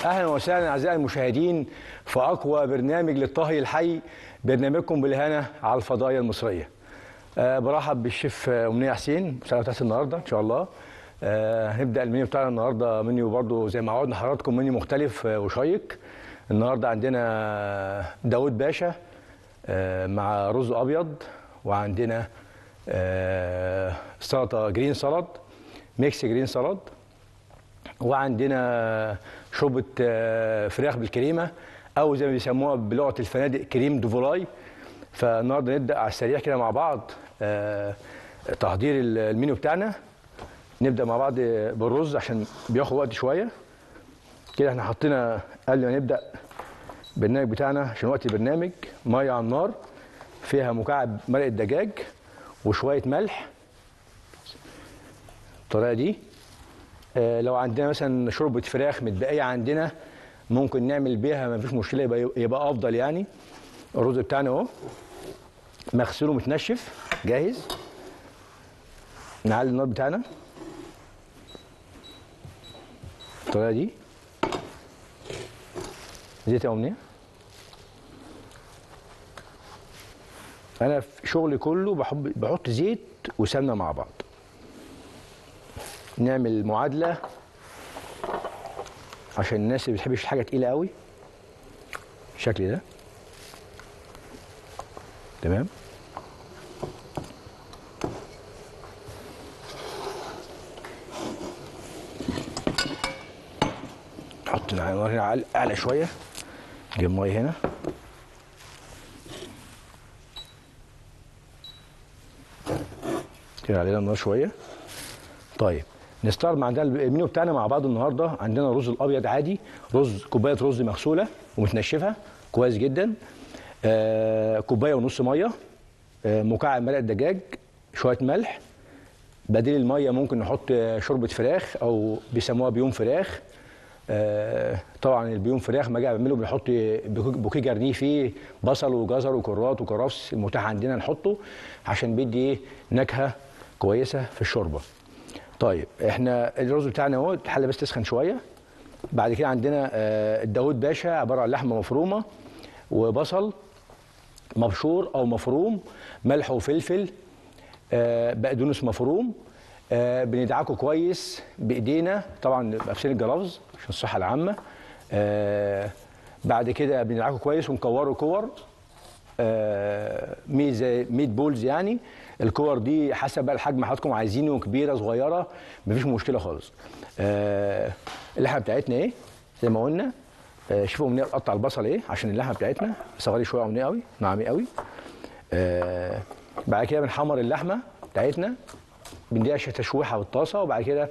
اهلا وسهلا اعزائي المشاهدين في اقوى برنامج للطهي الحي، برنامجكم بالهنا على الفضائيه المصريه. برحب بالشيف امنيه حسين مساعده النهارده ان شاء الله. هنبدا المنيو بتاعنا النهارده منيو برضو زي ما عودنا حضراتكم، منيو مختلف وشيق. النهارده عندنا داود باشا مع رز ابيض، وعندنا سلطه جرين سالاد، ميكس جرين سالاد، وعندنا شوربه فراخ بالكريمه، او زي ما بيسموها بلغه الفنادق كريم دوفولاي. فالنهارده نبدا على السريع كده مع بعض تحضير المنيو بتاعنا. نبدا مع بعض بالرز عشان بياخد وقت شويه كده. احنا حطينا قبل ما نبدا البرنامج بتاعنا عشان وقت البرنامج ميه على النار فيها مكعب مرقه دجاج وشويه ملح بالطريقه دي. لو عندنا مثلا شوربه فراخ متبقيه عندنا ممكن نعمل بيها، ما فيش مشكله، يبقى افضل يعني. الرز بتاعنا اهو مغسول ومتنشف جاهز. نعلي النار بتاعنا بالطريقه دي. زيت يا امنيه. انا في شغلي كله بحط زيت وسمنه مع بعض. نعمل معادله عشان الناس اللي بتحبش الحاجه تقيله قوي بالشكل ده. تمام. نحط النار اعلى شويه. نجيب ميه هنا. كده علينا النار شويه. طيب نستعرض عندنا المنيو بتاعنا مع بعض النهارده. عندنا الرز الابيض عادي، كوبايه رز مغسوله ومتنشفه كويس جدا، كوبايه ونص ميه، مكعب مرقه دجاج، شويه ملح. بديل الميه ممكن نحط شوربه فراخ او بيسموها بيوم فراخ. طبعا البيوم فراخ ما اجي اعمله بنحط بوكيه جرنيه فيه بصل وجزر وكرات وكرفس المتاح عندنا نحطه عشان بيدي ايه نكهه كويسه في الشوربه. طيب احنا الرز بتاعنا اهو الحله بس تسخن شويه. بعد كده عندنا الداود باشا عباره عن لحمه مفرومه وبصل مبشور او مفروم، ملح وفلفل، بقدونس مفروم. بندعكه كويس بايدينا، طبعا لابسين الجلافز عشان الصحه العامه. بعد كده بندعكه كويس ونكوره كور، ميت بولز يعني. الكور دي حسب بقى الحجم حضراتكم عايزينه، كبيره صغيره مفيش مشكله خالص. اللحمه بتاعتنا ايه زي ما قلنا. شوفوا امنيه نقطع البصل ايه عشان اللحمه بتاعتنا صغيره شويه امنيه قوي ناعمه قوي. بعد كده بنحمر اللحمه بتاعتنا، بنديها تشويحه بالطاسه، وبعد كده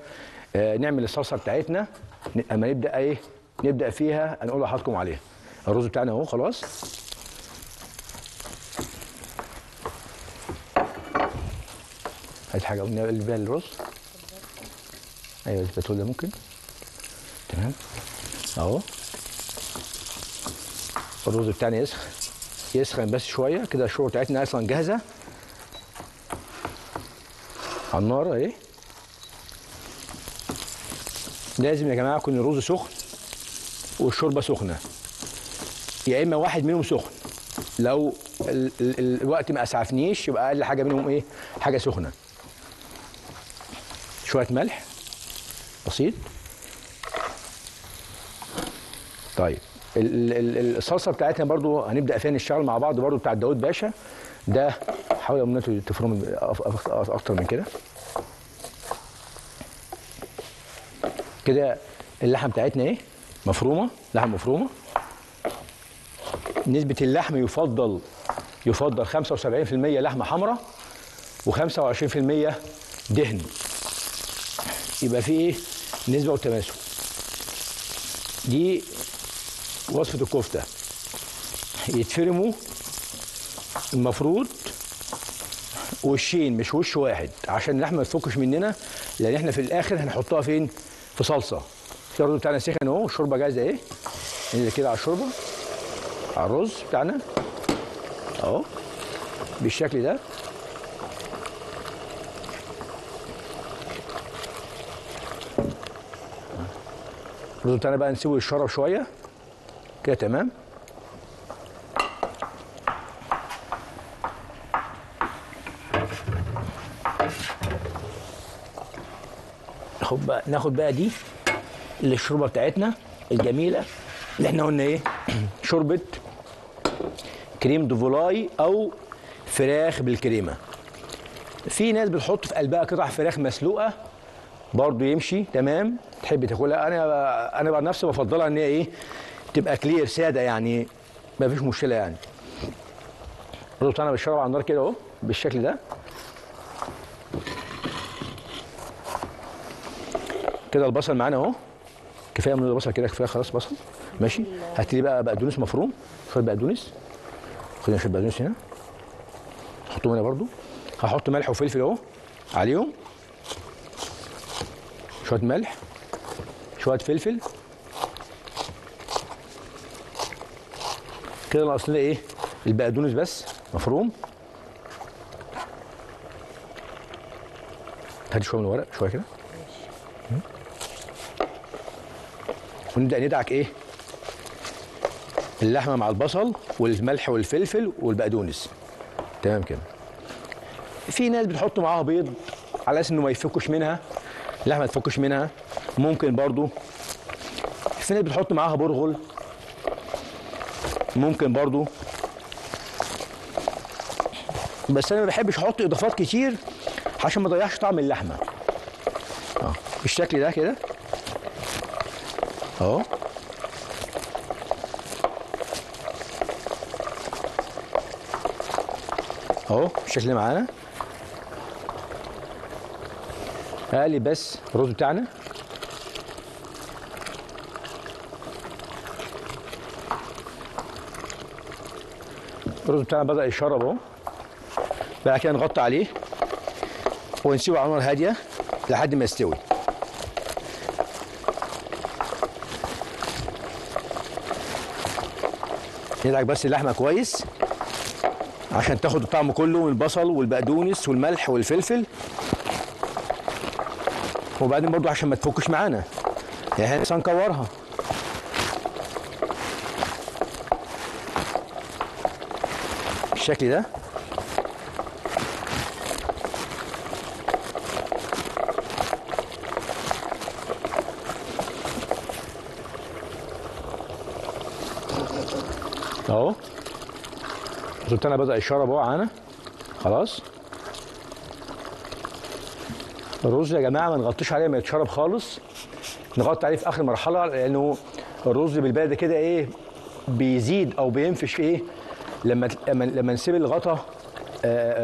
نعمل الصلصه بتاعتنا. اما نبدا ايه نبدا فيها هنقول لحضراتكم عليها. الرز بتاعنا اهو خلاص. هات حاجه قلنا اللي بيها الرز. ايوه البتول ده ممكن. تمام اهو. الرز بتاعنا يسخن بس شويه كده. الشوربه بتاعتنا اصلا جاهزه على النار اهي. لازم يا جماعه يكون الرز سخن والشوربه سخنه، يا اما واحد منهم سخن. لو الوقت ما اسعفنيش يبقى اقل حاجه منهم ايه حاجه سخنه. شويه ملح بسيط. طيب الصلصه بتاعتنا برضو هنبدا فيها نشتغل مع بعض برضو بتاع داود باشا ده. حاول يا منى تفرم اكتر من كده. كده اللحمه بتاعتنا ايه مفرومه، لحمه مفرومه. نسبه اللحم يفضل 75% لحمه حمراء و25% دهن، يبقى في ايه نسبه وتماسك. دي وصفه الكفته. يتفرموا المفروض وشين مش وش واحد عشان اللحمه ما تفكش مننا، لان احنا في الاخر هنحطها فين في صلصه. الرز بتاعنا سخن اهو، الشوربه جاهزه اهي. ننزل كده على الشوربه على الرز بتاعنا اهو بالشكل ده. الرز بتاعنا بقى نسيبه يتشرب شويه كده. تمام. ناخد بقى دي اللي الشوربه بتاعتنا الجميله اللي احنا قلنا ايه، شوربه كريم دوفولاي او فراخ بالكريمه. في ناس بتحط في قلبها قطع فراخ مسلوقه برضو يمشي تمام، تحب تاكلها. انا بقى نفسي بفضلها ان هي ايه، تبقى كلير ساده يعني، ما فيش مشكله يعني. الرز بتاعنا بيتشرب على النار كده اهو بالشكل ده كده. البصل معانا اهو، كفايه من البصل كده، كفايه خلاص بصل ماشي. هات لي بقى بقدونس مفروم، شويه بقدونس، خدنا شويه بقدونس هنا نحطهم هنا برضو. هحط ملح وفلفل اهو عليهم، شويه ملح شويه فلفل كده. ناقص لنا ايه، البقدونس بس مفروم. هات شويه من الورق شويه كده، ونبدا ندعك ايه اللحمه مع البصل والملح والفلفل والبقدونس. تمام كده. في ناس بتحط معاها بيض على اساس انه ما يفكش منها اللحمه، ما تفكش منها، ممكن برضو. في ناس بتحط معاها برغل، ممكن برضو. بس انا ما بحبش احط اضافات كتير عشان ما اضيعش طعم اللحمه. بالشكل ده كده اهو. اهو بالشكل اللي معانا. اقلب بس الرز بتاعنا الرز بتاعنا بدأ يشرب اهو. بعد كده نغطي عليه ونسيبه على نار هاديه لحد ما يستوي. ندعك بس اللحمه كويس عشان تاخد الطعم كله من البصل والبقدونس والملح والفلفل. وبعدين برضو عشان ما تفكش معانا يعني، احنا لسه هنكورها. بالشكل ده اهو. الرز بتاعنا بدأ يشرب اهو معانا خلاص. الرز يا جماعه ما نغطيش عليه ما يتشرب خالص، نغطي عليه في اخر مرحله، لانه الرز بالبلدي كده ايه بيزيد او بينفش ايه لما نسيب الغطا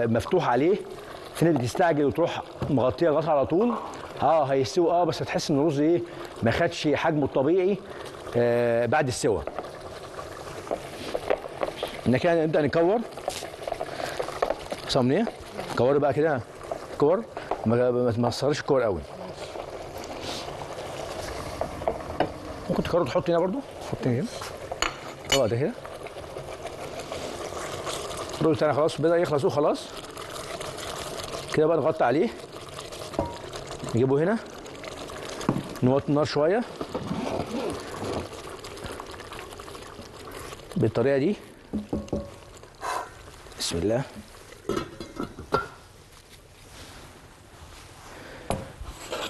مفتوح عليه. في ناس بتستعجل وتروح مغطيه الغطا على طول، هيستوي بس هتحس ان الرز ايه ما خدش حجمه الطبيعي بعد السوى. ان كده نبدا نكور صمنيه، كور بقى كده، كور ما تصغرش الكور قوي. ممكن تكرر تحط هنا برضو، حط هنا الطبق ده كده. الرز بتاعنا خلاص بدا يخلص وخلاص كده. بقى نغطي عليه، نجيبه هنا، نوطي النار شويه بالطريقه دي. بسم الله.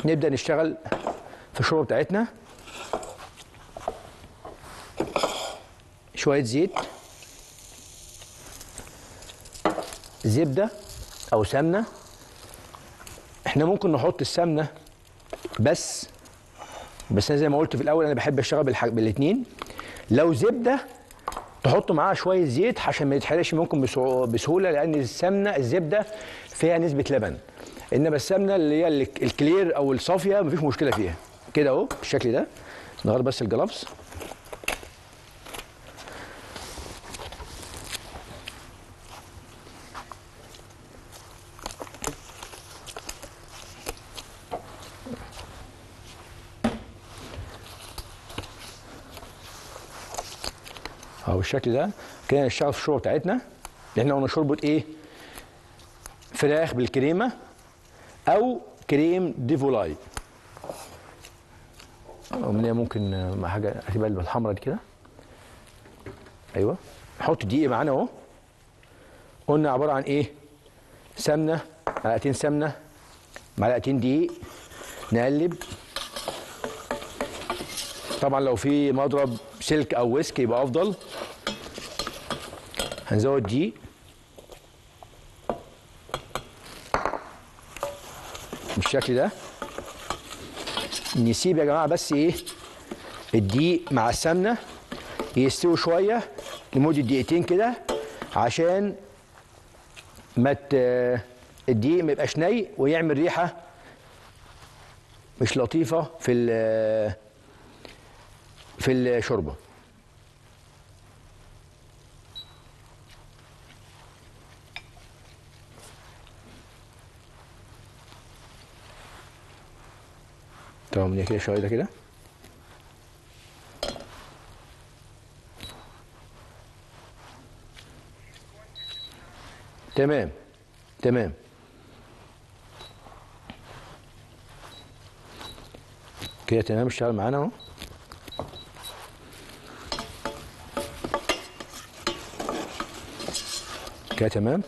نبدأ نشتغل في الشوربة بتاعتنا. شوية زيت، زبدة أو سمنة. احنا ممكن نحط السمنة بس أنا زي ما قلت في الأول أنا بحب أشتغل بالاتنين. لو زبدة تحط معاها شوية زيت عشان ما يتحرقش ممكن بسهولة، لأن الزبدة فيها نسبة لبن، انما السمنه اللي هي الكلير او الصافيه مفيش مشكله فيها كده اهو بالشكل ده. نغير بس الجلافز. اهو بالشكل ده كده نشتغل في الشوربه بتاعتنا اللي احنا قلنا شوربه ايه، فراخ بالكريمه او كريم ديفولاي. امنيه ممكن مع حاجه هتبقى الحمراء دي كده. ايوه، نحط دقيق معانا اهو. قلنا عباره عن ايه؟ سمنه، معلقتين سمنه، معلقتين دقيق، نقلب. طبعا لو في مضرب سلك او ويسك يبقى افضل. هنزود دقيق بالشكل ده. نسيب يا جماعه بس ايه، الدقيق مع السمنه يستوي شويه لمده دقيقتين كده، عشان ما الدقيق ما يبقاش ني ويعمل ريحه مش لطيفه في الشوربه. تمام كده شويه ده كده. تمام تمام. كده تمام، اشتغل معانا اهو. كده تمام.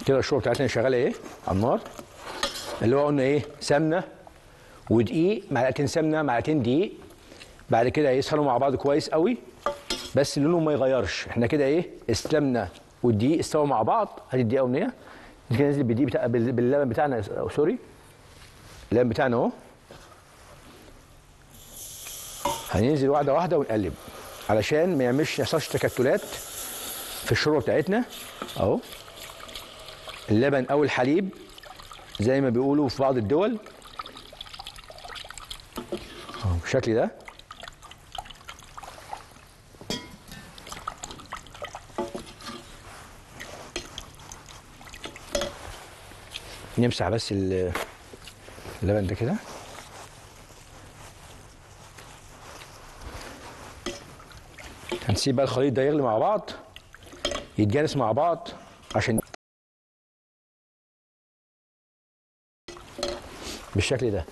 كده الشوربه بتاعتنا شغاله ايه على النار، اللي هو قلنا ايه، سمنه ودقيق، معلقتين سمنه معلقتين دقيق. بعد كده يسخنوا مع بعض كويس قوي، بس لونهم ما يغيرش. احنا كده ايه، السمنه والدقيق استووا مع بعض. هاتي الدقيق امنيه. كده ننزل بالدقيق باللبن بتاعنا، أو سوري، اللبن بتاعنا اهو. هننزل واحده واحده ونقلب علشان ما يحصلش تكتلات في الشوربه بتاعتنا اهو. اللبن او الحليب زي ما بيقولوا في بعض الدول اهو بالشكل ده. نمسح بس اللبن ده كده. هنسيب بقى الخليط ده يغلي مع بعض، يتجانس مع بعض، عشان بالشكل ده.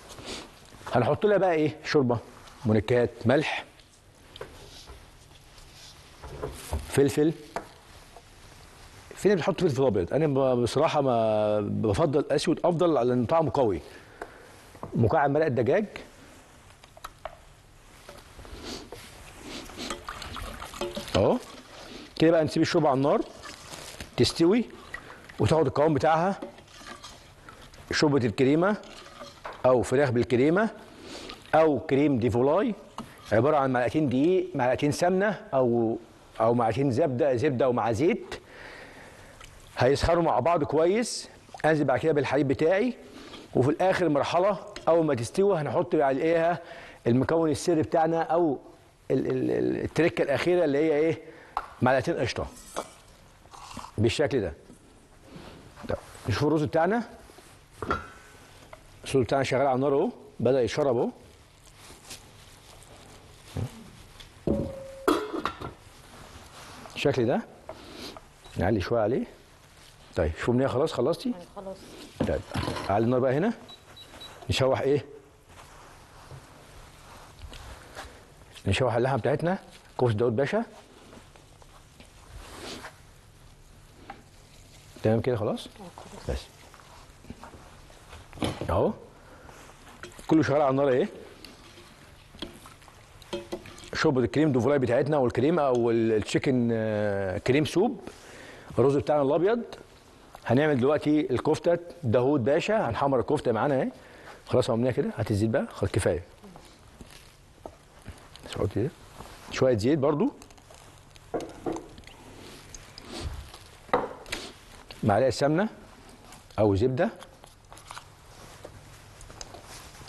هنحط لها بقى ايه، شوربه، منكهات، ملح، فلفل. في ناس بتحط فلفل ابيض، انا بصراحه ما بفضل اسود افضل لان طعمه قوي. مكعب مرقه دجاج اهو. كده بقى نسيب الشوربه على النار تستوي وتاخد القوام بتاعها. شوربه الكريمه او فراخ بالكريمه او كريم دي فولاي، عباره عن معلقتين دقيق، معلقتين سمنه او معلقتين زبده ومع زيت. هيسخنوا مع بعض كويس. انزل بعد كده بالحليب بتاعي، وفي الاخر مرحله اول ما تستوي هنحط عليها المكون السري بتاعنا، او التركه الاخيره اللي هي ايه، معلقتين قشطه بالشكل ده. نشوف الرز بتاعنا. الرز بتاعنا شغال على النار اهو، بدا يشرب اهو. بالشكل ده. نعلي شويه عليه. طيب شوفوا منيها، خلاص خلصتي؟ خلاص. طيب على النار بقى هنا نشوح ايه؟ نشوح اللحمه بتاعتنا، كفته داود باشا. تمام كده خلاص؟ بس اهو كله شغال على النار ايه؟ شوربه الكريم دوفولاي بتاعتنا، والكريمه او التشيكن كريم سوب. الرز بتاعنا الابيض. هنعمل دلوقتي الكفته داوود باشا. هنحمر الكفته معانا اهي. خلاص عملناها كده. هات الزيت بقى، خلاص كفايه. شويه زيت برضو، معلقه سمنه او زبده.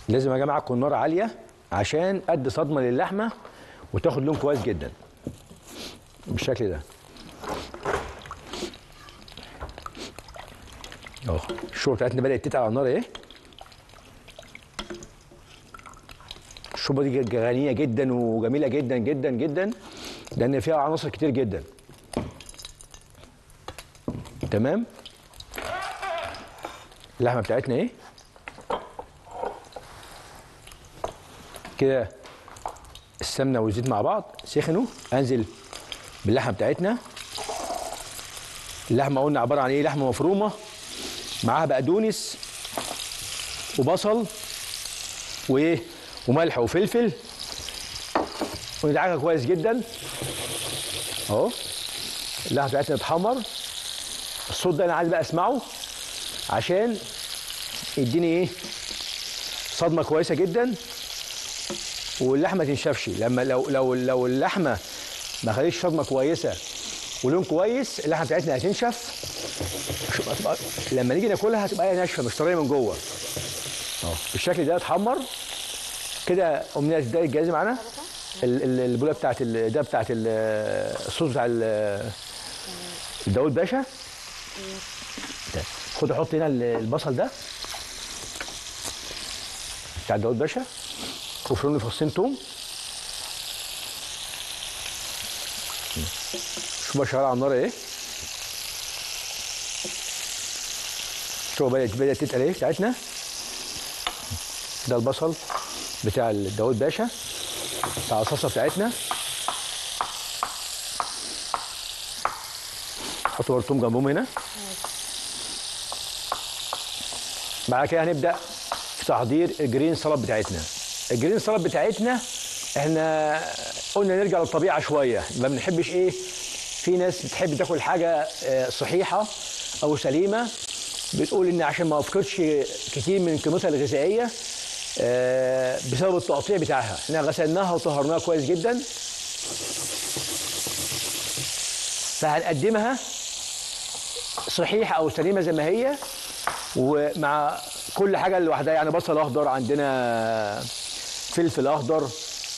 لازم يا جماعه تكون النار عاليه عشان ادي صدمه للحمه وتاخد لون كويس جدا بالشكل ده اهو. الشوربه بتاعتنا بدات تتقل على النار اهي. الشوربه دي غنيه جدا وجميله جدا جدا جدا، لان فيها عناصر كتير جدا. تمام. اللحمه بتاعتنا ايه كده، السمنه والزيت مع بعض سخنوا. انزل باللحمه بتاعتنا. اللحمه قلنا عباره عن ايه؟ لحمه مفرومه معاها بقدونس وبصل وايه وملح وفلفل، وندعكها كويس جدا اهو. اللحمه بتاعتنا تتحمر. الصوت ده انا عايز بقى اسمعه عشان يديني ايه؟ صدمه كويسه جدا واللحمه تنشفش. لما لو اللحمه ما خدتش صدمه كويسه ولون كويس، اللحمه بتاعتنا هتنشف. لما نيجي ناكلها هتبقى ناشفه مش طريه من جوه اهو. بالشكل ده اتحمر كده. امنيه تبداي تجهزي معانا البوله بتاعت ده بتاعت الصوص بتاع داوود باشا. خد حط هنا البصل ده بتاع داوود باشا، وفرن فصين توم. شوف بقى شغال على النار ايه. شوف بدأت تتقل ايه بتاعتنا. ده البصل بتاع داوود باشا بتاع الصلصه بتاعتنا. حطوا برضه توم جنبهم هنا. بعد كده هنبدأ في تحضير الجرين سلطه بتاعتنا. الجرين سلطه بتاعتنا احنا قلنا نرجع للطبيعه شويه، ما بنحبش ايه. في ناس بتحب تاكل حاجه صحيحه او سليمه، بتقول ان عشان ما افقدش كتير من قيمتها الغذائيه بسبب التقطيع بتاعها. احنا غسلناها وطهرناها كويس جدا، فهنقدمها صحيحه او سليمه زي ما هي، ومع كل حاجه لوحدها. يعني بصل اخضر عندنا، فلفل اخضر،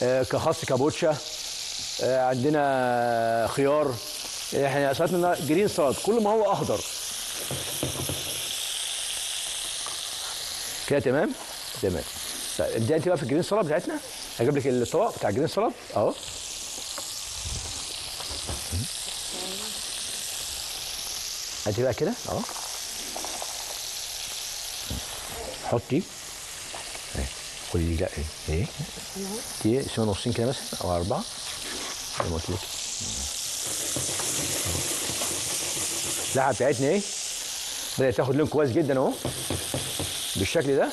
كخس كابوتشا، عندنا خيار. احنا سلطتنا جرين سلطه كل ما هو اخضر كده. تمام تمام. ابدا انت بقى في الجرين سلطه بتاعتنا. هجيب لك الطبق بتاع الجرين سلطه اهو. هاتي بقى كده اهو. حطي خدي. لا ايه دي اسمها نصين كده مثلا او 4 زي ما قلت لك. اللحمه بتاعتنا ايه بدات تاخد لون كويس جدا اهو بالشكل ده.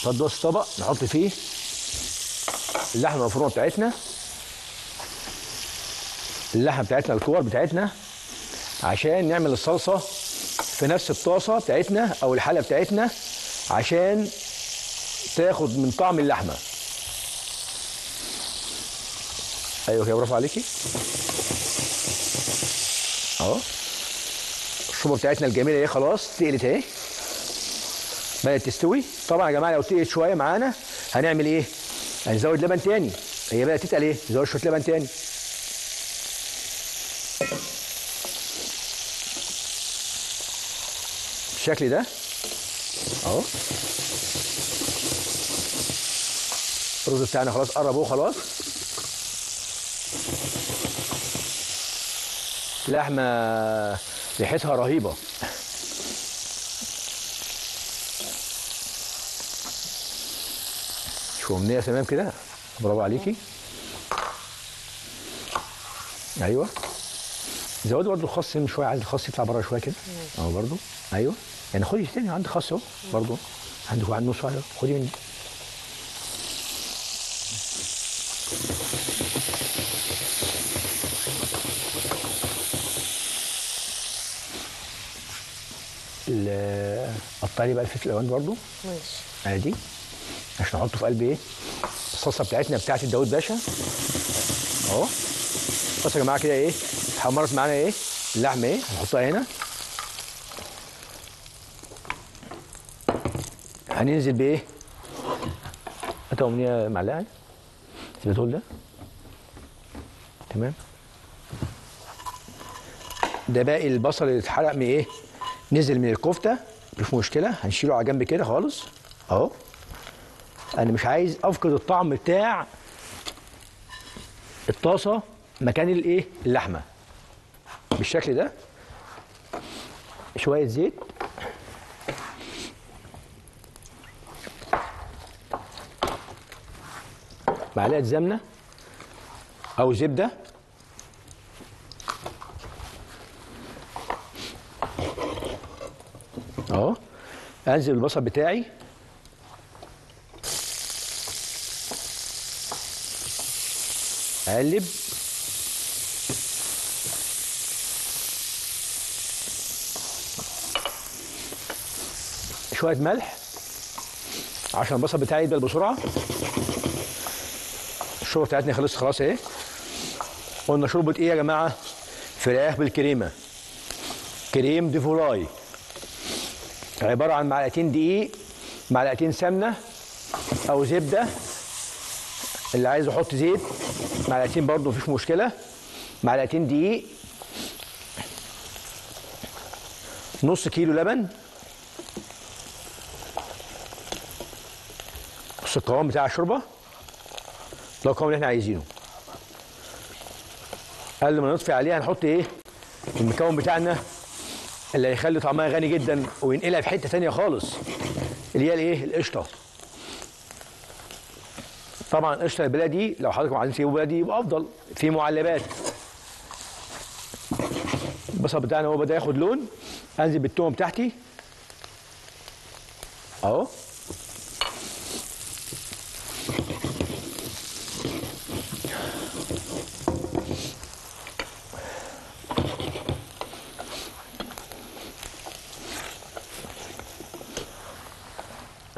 فضل بس طبق نحط فيه اللحمه المفرومه بتاعتنا. اللحمه بتاعتنا الكور بتاعتنا عشان نعمل الصلصه في نفس الطاسه بتاعتنا او الحله بتاعتنا عشان تاخد من طعم اللحمه. ايوه كده برافو عليكي اهو. الشوربه بتاعتنا الجميله دي خلاص تقلت اهي، بدات تستوي. طبعا يا جماعه لو تقلت شويه معانا هنعمل ايه؟ هنزود لبن تاني. هي بدات تتقل ايه؟ نزود شويه لبن تاني. بالشكل ده اهو. الرز بتاعنا خلاص قرب اهو خلاص. لحمه ريحتها رهيبه. شو امنيه تمام كده برافو عليكي. ايوه زودي برضه الخس من شويه، عايز الخس يطلع بره شويه كده اهو برضه. ايوه يعني خدي تاني عندي خس اهو برضه، عندك واحد نص واحده خدي مني. قطعي لي بقى الفلفل الالوان برضه ماشي عادي عشان نحطه في قلب ايه الصلصه بتاعتنا بتاعت داوود باشا اهو. بصوا يا جماعه كده ايه اتحمرت معانا ايه اللحمه ايه. هنحطها هنا. هننزل بايه؟ هات امنيه معلقه الزيتون ده. تمام. ده باقي البصل اللي اتحرق من ايه؟ نزل من الكفته مفيش مشكله، هنشيله على جنب كده خالص اهو. انا مش عايز افقد الطعم بتاع الطاسه مكان الايه اللحمه بالشكل ده. شويه زيت، معلقه سمنه او زبده، اهو. انزل البصل بتاعي، اقلب، شويه ملح عشان البصل بتاعي يدبل بسرعه. الشوربه بتاعتنا خلصت خلاص اهي. قلنا شوربه ايه يا جماعه؟ فراخ بالكريمه، كريم دي فولاي، عباره عن معلقتين دقيق، معلقتين سمنه او زبده، اللي عايز يحط زيت معلقتين برضه مفيش مشكله، معلقتين دقيق، نص كيلو لبن. بص القوام بتاع الشوربه ده القوام اللي احنا عايزينه. قبل ما نطفي عليها هنحط ايه؟ المكون بتاعنا اللي هيخلي طعمها غني جدا وينقلها في حته ثانيه خالص، اللي هي الايه؟ القشطه. طبعا قشطه البلدي، لو حضراتكم عايزين تجيبوا بلدي يبقى افضل، في معلبات. البصل بتاعنا هو بدا ياخد لون، انزل بالتوم بتاعتي اهو.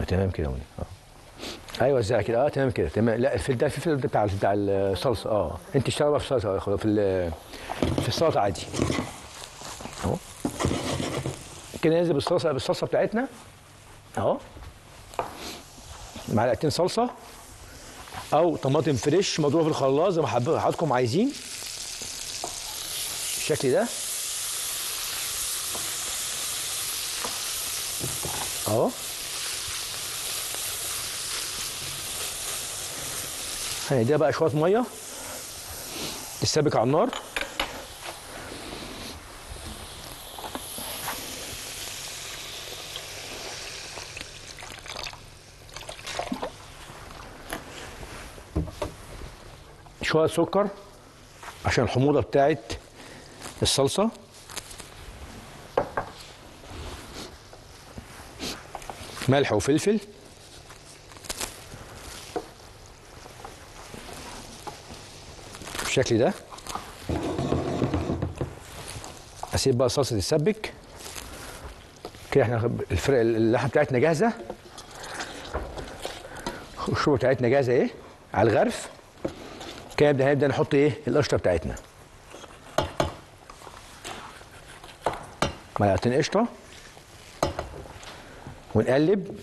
تمام كده ايوه ازاي كده تمام كده تمام. لا الفلفل ده الفلفل بتاع الصلصه انت اشتغل بقى في الصلصه في السلطه عادي اهو كده. ننزل بالصلصه بتاعتنا اهو، معلقتين صلصه او طماطم فريش مضروبه في الخلاط زي ما حضراتكم عايزين بالشكل ده اهو. هنديها بقى شويه ميه تتسبك على النار. شويه سكر عشان الحموضه بتاعت الصلصه، ملح وفلفل، بالشكل ده. اسيب بقى الصلصه تتسبك كده. احنا اللحمه بتاعتنا جاهزه، الشوربه بتاعتنا جاهزه ايه على الغرف كده. هنبدا نحط ايه؟ القشطه بتاعتنا، معلقتين قشطه ونقلب.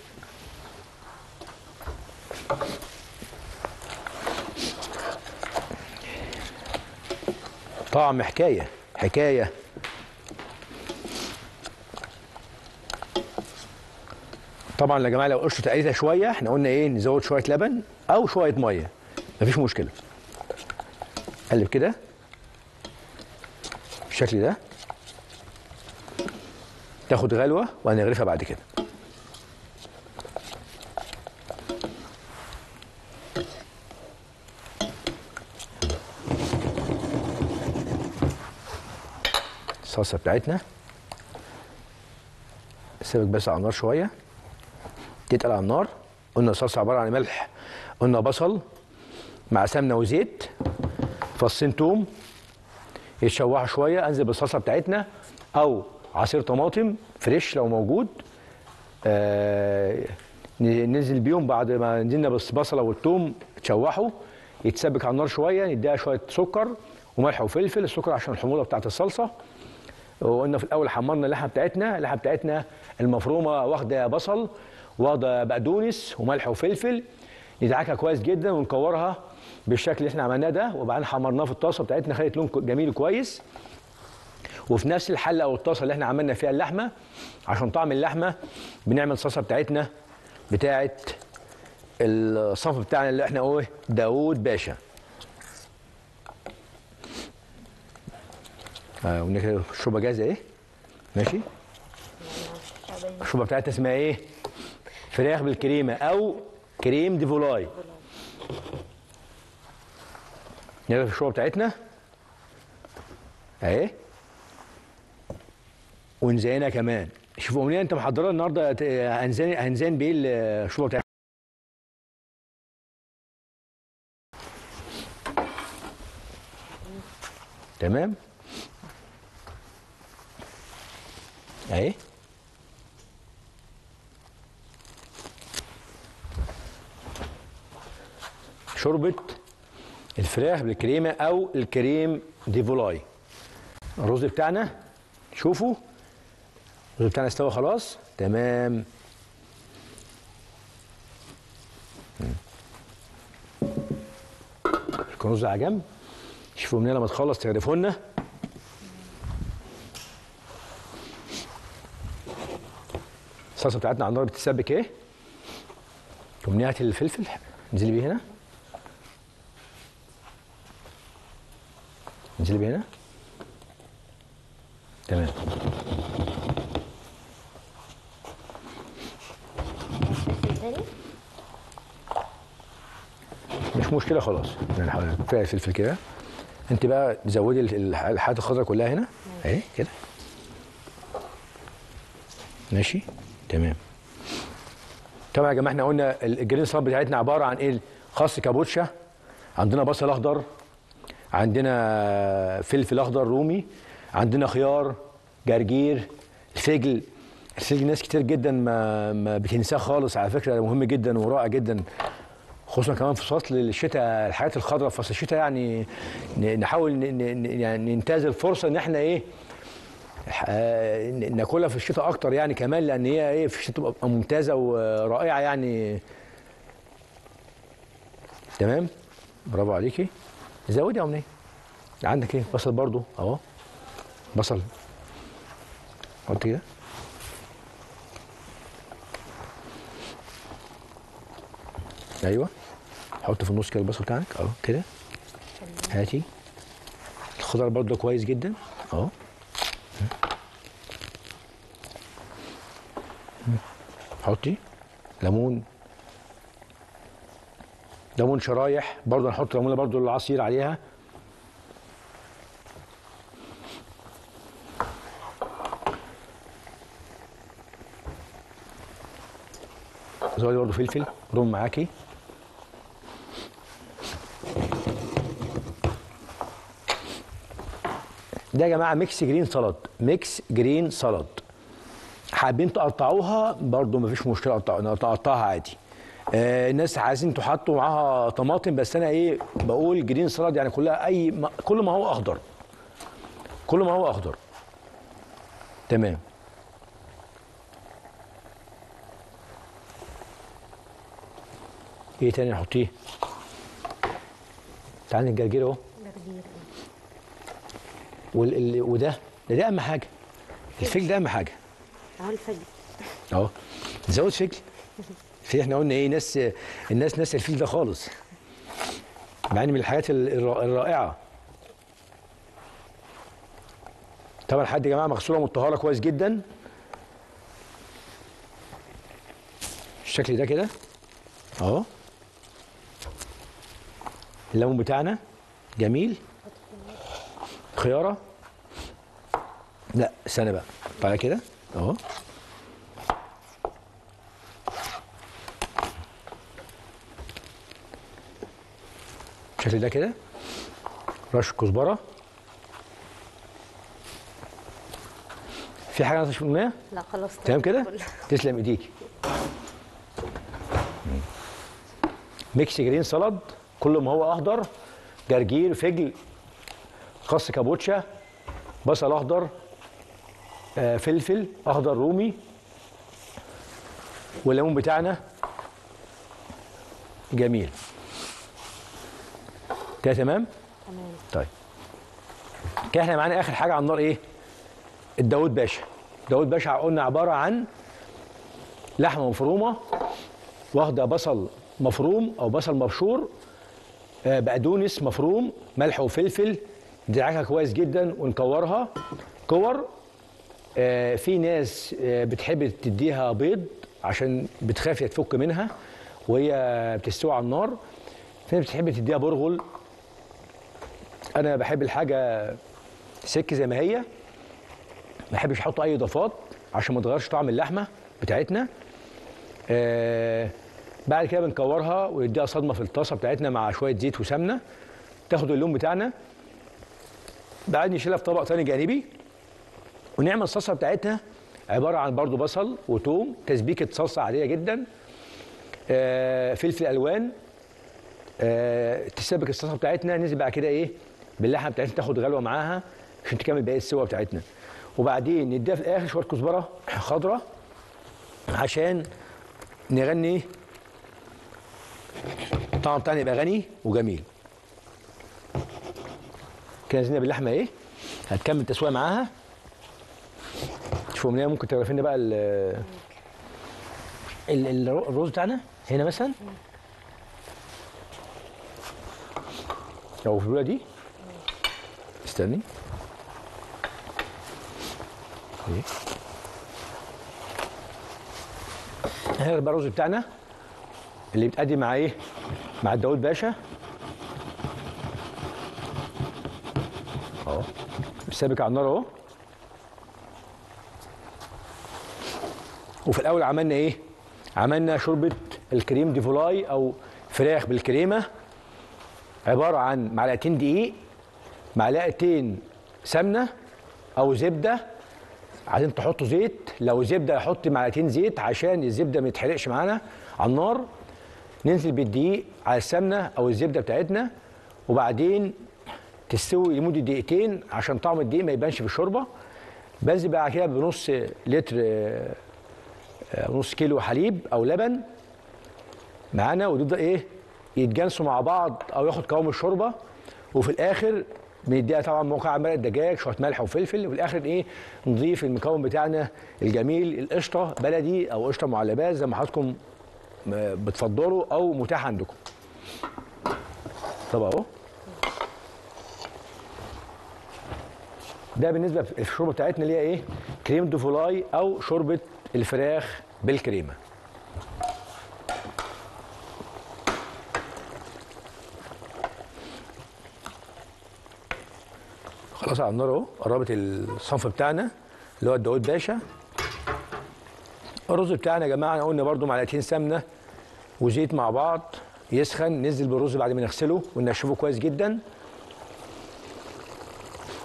طعم حكايه حكايه. طبعا يا جماعه لو قشطه تقليتها شويه احنا قلنا ايه؟ نزود شويه لبن او شويه ميه مفيش مشكله. قلب كده بالشكل ده، تاخد غلوه وهنغرفها بعد كده. الصلصه بتاعتنا سيبك بس على النار شويه تتقل على النار. قلنا الصلصه عباره عن ملح، قلنا بصل مع سمنه وزيت، فصين توم يتشوحوا شويه. انزل بالصلصه بتاعتنا او عصير طماطم فريش لو موجود، ننزل بيهم بعد ما نزلنا بالبصله والثوم تشوحوا يتسبك على النار شويه. نديها شويه سكر وملح وفلفل، السكر عشان الحموضه بتاعت الصلصه. وقلنا في الاول حمرنا اللحمه بتاعتنا المفرومه، واخده بصل واخده بقدونس وملح وفلفل. ندعكها كويس جدا ونكورها بالشكل اللي احنا عملناه ده، وبعدين حمرناها في الطاسه بتاعتنا خدت لون جميل كويس. وفي نفس الحله او الطاسه اللي احنا عملنا فيها اللحمه عشان طعم اللحمه بنعمل الصلصه بتاعتنا بتاعت الصنف بتاعنا اللي احنا ايه داوود باشا. ونكده الشوربه جاهزه ايه؟ ماشي؟ الشوربه بتاعتنا اسمها ايه؟ فراخ بالكريمه او كريم دي فولاي. نعرف الشوربه بتاعتنا اهي ونزينها كمان. شوفوا امنيه انت محضره النهارده هنزين بايه الشوربه بتاعتنا؟ تمام اهي شوربه الفراخ بالكريمه او الكريم دي فولاي. الرز بتاعنا شوفوا الرز بتاعنا استوى خلاص تمام. الرز على جنب. شوفوا منين لما تخلص تعرفوا لنا. الصلصه بتاعتنا على النار بتتسبك ايه؟ ومنين هات الفلفل انزلي بيه هنا. انزلي بيه هنا. تمام. مش مشكله خلاص يعني كفايه الفلفل كده. انت بقى زودي الحاجات الخضراء كلها هنا اهي كده. ماشي تمام. طبعا يا جماعه احنا قلنا الجرين سلطه بتاعتنا عباره عن ايه؟ خس كابوتشا، عندنا بصل اخضر، عندنا فلفل اخضر رومي، عندنا خيار، جرجير، الفجل. الفجل ناس كتير جدا ما بتنساه خالص على فكره، مهم جدا ورائع جدا خصوصا كمان في فصل الشتاء. الحاجات الخضراء في فصل الشتاء يعني نحاول يعني ننتهز الفرصه ان احنا ايه ناكلها في الشتاء اكتر يعني كمان، لان هي ايه في الشتاء تبقى ممتازه ورائعه يعني. تمام برافو عليكي. زودي يا امنيه. عندك ايه؟ بصل برضو اهو. بصل حط كده. ايوه حط في النص كده البصل بتاعك اهو كده. هاتي الخضار برضو كويس جدا اهو. حطي ليمون، ليمون شرايح برضو، هنحط ليمونه برضو العصير عليها. زودي برضو فلفل روم معاكي. ده يا جماعه ميكس جرين سلطه، ميكس جرين سلطه. حابين تقطعوها برضو مفيش مشكله، نقطعها عادي. الناس عايزين تحطوا معاها طماطم، بس انا ايه بقول جرين سلطه يعني كلها كل ما هو اخضر، كل ما هو اخضر. تمام. ايه تاني نحطيه؟ تعالى الجرجير اهو. وده ده اهم حاجه. الفجل ده اهم حاجه. اهو الفجل اهو نزود فجل. في احنا قلنا ايه الناس ناسيه الفجل ده خالص، مع ان من الحاجات الرائعه. طبعا الحاجات يا جماعه مغسوله ومطهره كويس جدا الشكل ده كده اهو. الليمون بتاعنا جميل. خياره لا استنى بقى طالع كده اهو. الشكل ده كده. رش كزبره. في حاجه ناقصه في الميه؟ لا خلاص تمام كده. تسلم ايديكي. ميكس جرين سلطه كل ما هو اخضر، جرجير، فجل، خس كابوتشا، بصل اخضر، فلفل اخضر رومي، والليمون بتاعنا جميل كده. تمام. تمام. طيب كده احنا معانا اخر حاجه على النار ايه؟ الداود باشا. داود باشا قلنا عباره عن لحمه مفرومه، واخده بصل مفروم او بصل مبشور، بقدونس مفروم، ملح وفلفل، ندعكها كويس جدا ونكورها كور. في ناس بتحب تديها بيض عشان بتخاف تفك منها وهي بتستوي على النار. في ناس بتحب تديها برغل. انا بحب الحاجه سك زي ما هي، ما بحبش احط اي اضافات عشان ما تغيرش طعم اللحمه بتاعتنا. بعد كده بنكورها ونديها صدمه في الطاسه بتاعتنا مع شويه زيت وسمنه تاخد اللون بتاعنا. بعد نشيلها في طبق ثاني جانبي ونعمل الصلصه بتاعتنا عباره عن برضو بصل وتوم، تسبيكه صلصه عاديه جدا، فلفل الوان، تسبك الصلصه بتاعتنا. ننزل بعد كده ايه باللحمه بتاعتنا تاخد غلوه معاها عشان تكمل باقي السوا بتاعتنا. وبعدين نديها في الاخر شويه كزبره خضراء عشان نغني الطعم بتاعنا يبقى غني وجميل. كده نزلنا باللحمه ايه هتكمل تسويه معاها. شوفوا منها ممكن تعرفي لنا بقى الرز بتاعنا هنا مثلا لو في الولايه دي. استني ايه هنا بقى الرز بتاعنا اللي بيتقدم مع ايه مع الداود باشا اهو، سابك على النار اهو. وفي الاول عملنا ايه عملنا شوربه الكريم دي فولاي او فراخ بالكريمه، عباره عن معلقتين دقيق، معلقتين سمنه او زبده، عايزين تحطوا زيت، لو زبده حط معلقتين زيت عشان الزبده ما يتحرقش معانا على النار. ننزل بالدقيق على السمنه او الزبده بتاعتنا وبعدين تستوي لمده دقيقتين عشان طعم الدقيق ما يبانش في الشوربه. بنزل بقى كده بنص لتر نص كيلو حليب او لبن معانا ويبدا ايه يتجانسوا مع بعض او ياخد قوام الشوربه. وفي الاخر بنديها طبعا مكعب مرق دجاج، شويه ملح وفلفل، وفي الاخر ايه نضيف المكون بتاعنا الجميل القشطه بلدي او قشطه معلبات زي ما حضراتكم بتفضلوا او متاح عندكم. طب اهو ده بالنسبه للشوربه بتاعتنا اللي هي ايه كريم دو فولاي او شوربه الفراخ بالكريمه. خلاص على النار اهو قربت الصنف بتاعنا اللي هو الداود باشا. الرز بتاعنا يا جماعه قلنا برده معلقتين سمنه وزيت مع بعض يسخن، ننزل بالرز بعد ما نغسله وننشفه كويس جدا.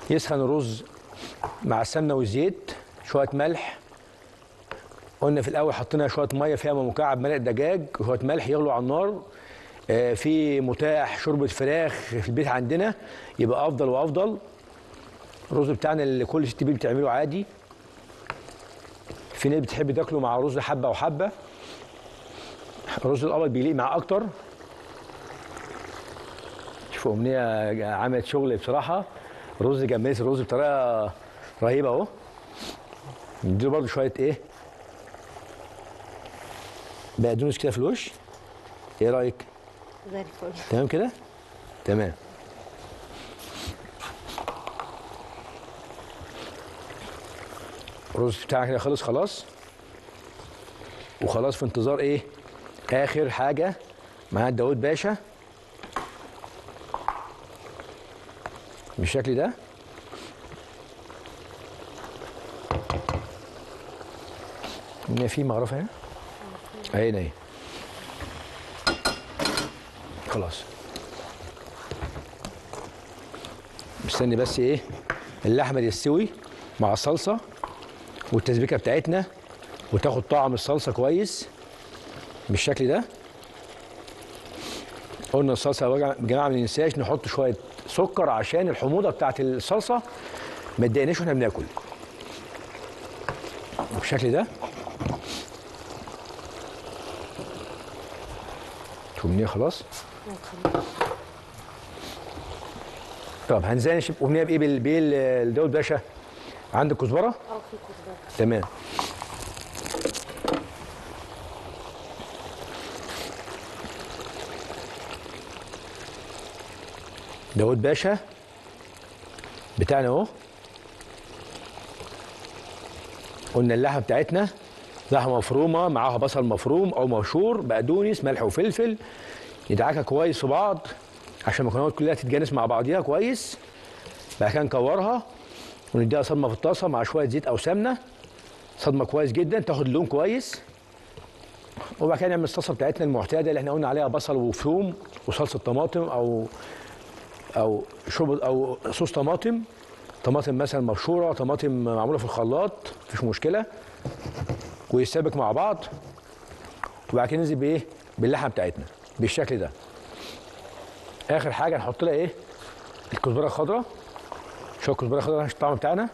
يسخن الرز مع السمنه والزيت، شويه ملح، قلنا في الاول حطينا شويه ميه فيها مكعب مرق دجاج وشويه ملح يغلوا على النار. في متاح شوربه فراخ في البيت عندنا يبقى افضل وافضل. الرز بتاعنا اللي كل ست بيت بتعمله عادي، في ناس بتحب تاكله مع رز حبه وحبه، الرز الابيض بيليق معاه اكتر. شوفوا امنيه عملت شغل بصراحه، رز جميل الرز بطريقه رهيبه اهو. نديله برده شويه ايه بقدونس كده في الوش. ايه رايك؟ زي الفل. تمام كده؟ تمام. الرز بتاعك كده خلص خلاص، وخلاص في انتظار ايه اخر حاجه مع الداود باشا بالشكل ده. هنا في مغرفه هنا اهي خلاص. مستني بس ايه اللحمه يستوي مع الصلصه والتسبيكه بتاعتنا وتاخد طعم الصلصه كويس بالشكل ده. قلنا الصلصه يا جماعه ما ننساش نحط شويه سكر عشان الحموضه بتاعت الصلصه ما تضايقناش واحنا بناكل بالشكل ده. أمنية خلاص. طب هنزين أمنية بإيه بالداود باشا؟ عندك كزبره؟ اه في كزبره. تمام. داود باشا بتاعنا اهو. قلنا اللحمه بتاعتنا لحمه مفرومه معاها بصل مفروم او مبشور، بقدونس، ملح وفلفل، ندعكها كويس في بعض عشان المكونات كلها تتجانس مع بعضيها كويس. بعد كده نكورها ونديها صدمه في الطاسه مع شويه زيت او سمنه، صدمه كويس جدا تاخد لون كويس. وبعد كده نعمل الصلصه بتاعتنا المعتاده اللي احنا قلنا عليها بصل وثوم وصلصه طماطم او شرب او صوص طماطم، طماطم مثلا مبشوره، طماطم معموله في الخلاط، مفيش مشكله، ويتسابك مع بعض. وبعد كده ننزل بايه؟ باللحمه بتاعتنا بالشكل ده. اخر حاجه نحط لها ايه؟ الكزبره الخضراء، شويه كزبره خضراء عشان الطعم بتاعنا.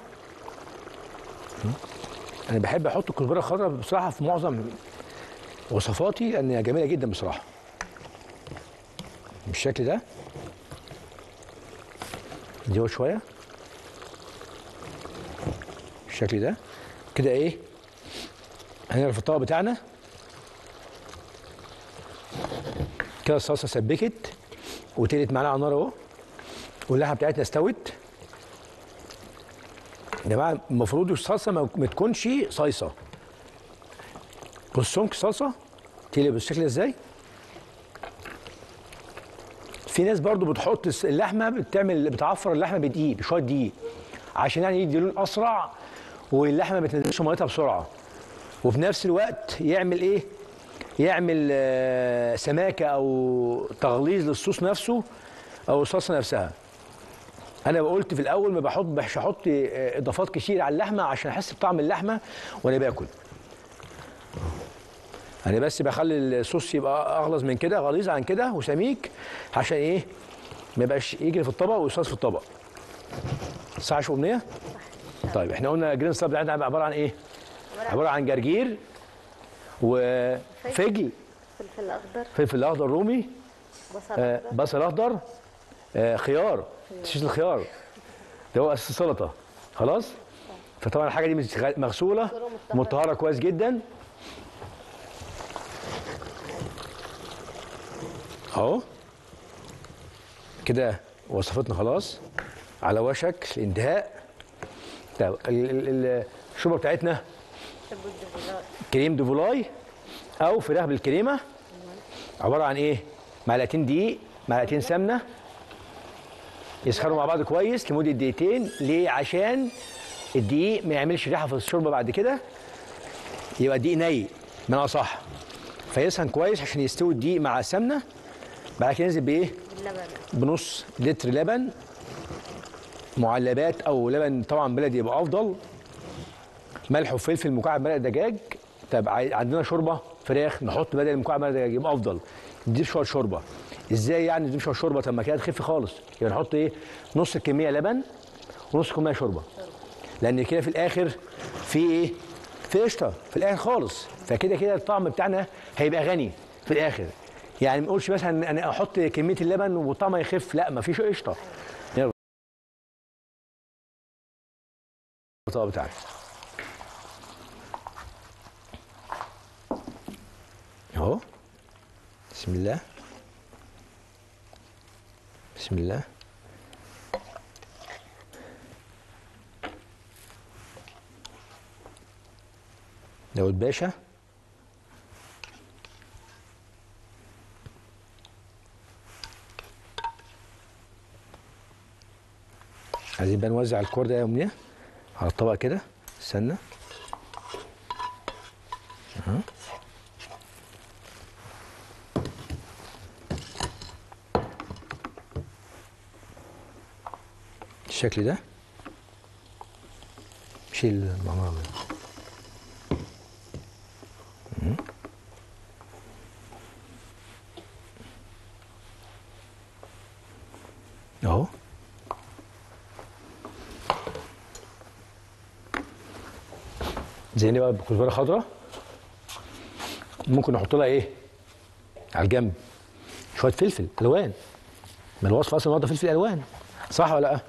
انا بحب احط الكزبره الخضراء بصراحه في معظم وصفاتي لانها جميله جدا بصراحه. بالشكل ده نزود شويه بالشكل ده كده. ايه هنعرف الطبق بتاعنا كده. الصلصه سبكت وتقلت معانا على النار اهو، واللحمه بتاعتنا استوت. يا جماعه المفروض الصلصه ما تكونش صيصه. بص سمك الصلصه تقلب بالشكل ده ازاي. في ناس برضو بتحط اللحمه بتعفر اللحمه بدقيق، بشويه دقيق، عشان يعني يدي لون اسرع واللحمه ما تنزلش ميتها بسرعه، وفي نفس الوقت يعمل ايه؟ يعمل سماكه او تغليظ للصوص نفسه او الصلصه نفسها. انا قلت في الاول ما مش هحط اضافات كتير على اللحمه عشان احس بطعم اللحمه وانا باكل. انا بس بخلي الصوص يبقى اغلظ من كده، غليظ عن كده وسميك، عشان ايه؟ ما يبقاش يجري في الطبق والصوص في الطبق. صح يا شو امنيه؟ طيب احنا قلنا جرين سلاد بتاعتنا عباره عن ايه؟ عباره عن جرجير وفجل، فلفل اخضر، فلفل اخضر رومي، بصل اخضر، بصل اخضر، خيار، تشيش الخيار ده هو اساس السلطه. خلاص؟ فطبعا الحاجه دي مغسوله مطهره كويس جدا اهو كده. وصفتنا خلاص على وشك الانتهاء. طيب الشوربه بتاعتنا كريم دوفولاي او فراخ بالكريمه، عباره عن ايه؟ معلقتين دقيق، معلقتين سمنه، يسخنوا مع بعض كويس لمده دقيقتين. ليه؟ عشان الدقيق ما يعملش ريحه في الشوربه بعد كده، يبقى الدقيق ني بمعنى صح، فيسخن كويس عشان يستوي الدقيق مع السمنه. بعد كده ننزل بايه؟ باللبن، بنص لتر لبن معلبات او لبن طبعا بلدي يبقى افضل، ملح وفلفل، مكعب مرق دجاج. طب عندنا شوربه فراخ نحط بدل مكعب مرق دجاج يبقى افضل، نضيف شويه شوربه. ازاي يعني نضيف شويه شوربه؟ طب ما كده تخف خالص. يبقى نحط ايه؟ نص الكميه لبن ونص كميه شوربه، لان كده في الاخر في ايه؟ في قشطه في الاخر خالص، فكده كده الطعم بتاعنا هيبقى غني في الاخر. يعني ما نقولش مثلا انا احط كميه اللبن والطعم يخف، لا ما فيش قشطه. يلا الطبق بتاعنا اهو. بسم الله بسم الله. داود باشا عايزين بقى نوزع الكور ده يا امنيه على الطبق كده. استنى الشكل ده. شيل المعمار اهو. زيني بقى بكزبره خضراء، ممكن نحط لها ايه على الجنب؟ شويه فلفل الوان، ما الوصفه اصلا واخده فلفل الوان، صح ولا لا؟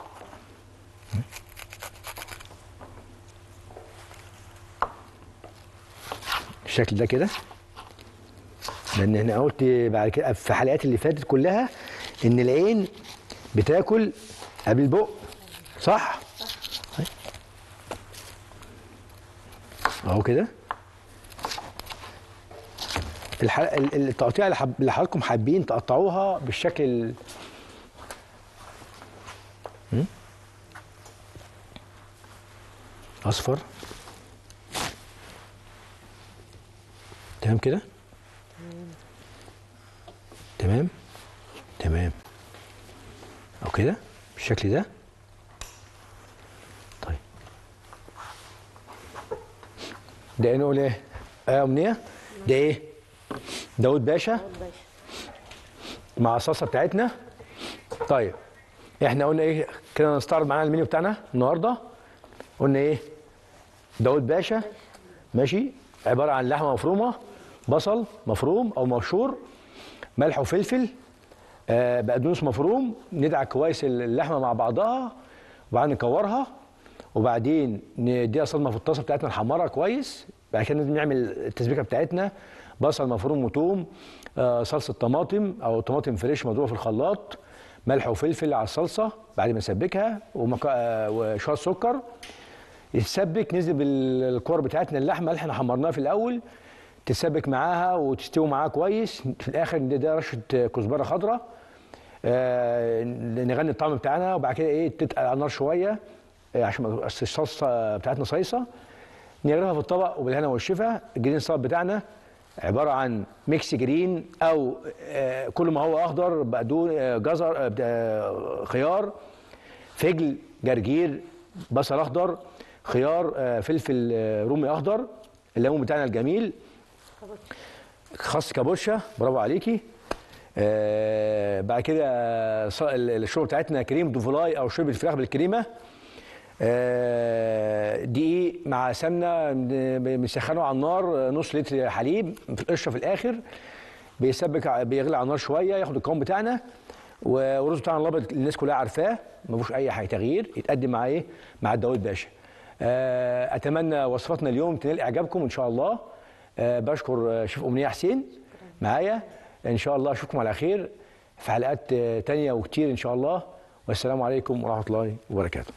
بالشكل ده كده، لان احنا قلت بعد كده في الحلقات اللي فاتت كلها ان العين بتاكل قبل البق، صح؟ اهو كده. التقطيع اللي حضراتكم حابين تقطعوها بالشكل اصفر، تمام كده، تمام تمام، او كده بالشكل ده. طيب ده ايه، نقول ايه؟ امنيه، ده ايه؟ داود باشا مع الصلصه بتاعتنا. طيب احنا قلنا ايه كده؟ نستعرض معانا المنيو بتاعنا النهارده. قلنا ايه؟ داود باشا، ماشي، عباره عن لحمه مفرومه، بصل مفروم او مبشور، ملح وفلفل، بقدونس مفروم. ندعك كويس اللحمه مع بعضها وبعدين نكورها، وبعدين نديها صدمه في الطاسه بتاعتنا نحمرها كويس. بعد كده نعمل التسبيكه بتاعتنا، بصل مفروم وتوم، صلصه طماطم او طماطم فريش مضروبه في الخلاط، ملح وفلفل على الصلصه بعد ما نسبكها، وشويه سكر. يتسبك، ننزل بالكور بتاعتنا اللحمه اللي احنا حمرناها في الاول، تتسبك معاها وتستوي معاها كويس. في الاخر نديها رشه كزبره خضراء، نغني الطعم بتاعنا. وبعد كده ايه، تتقل على النار شويه عشان الصلصه بتاعتنا صيصه. نغرفها في الطبق وبالهنا والشفا. الجرين سلطه بتاعنا عباره عن ميكس جرين او كل ما هو اخضر، بقدون جزر، خيار، فجل، جرجير، بصل اخضر، خيار، فلفل رومي اخضر، الليمون بتاعنا الجميل، خس كابوتشا، برافو عليكي. بعد كده الشوربه بتاعتنا كريم دوفلاي او شوربه فراخ بالكريمه، دقيق مع سمنه بنسخنه على النار، نص لتر حليب في القشره في الاخر، بيسبك بيغلي على النار شويه، ياخد القوام بتاعنا. والرز بتاعنا الابيض الناس كلها عارفاه، ما فيهوش اي حاجه تغيير، يتقدم مع ايه؟ مع الداود باشا. اتمنى وصفاتنا اليوم تنال اعجابكم ان شاء الله. بشكر شيف امنيه حسين معايا. ان شاء الله اشوفكم على خير في حلقات تانية وكتير ان شاء الله. والسلام عليكم ورحمه الله وبركاته.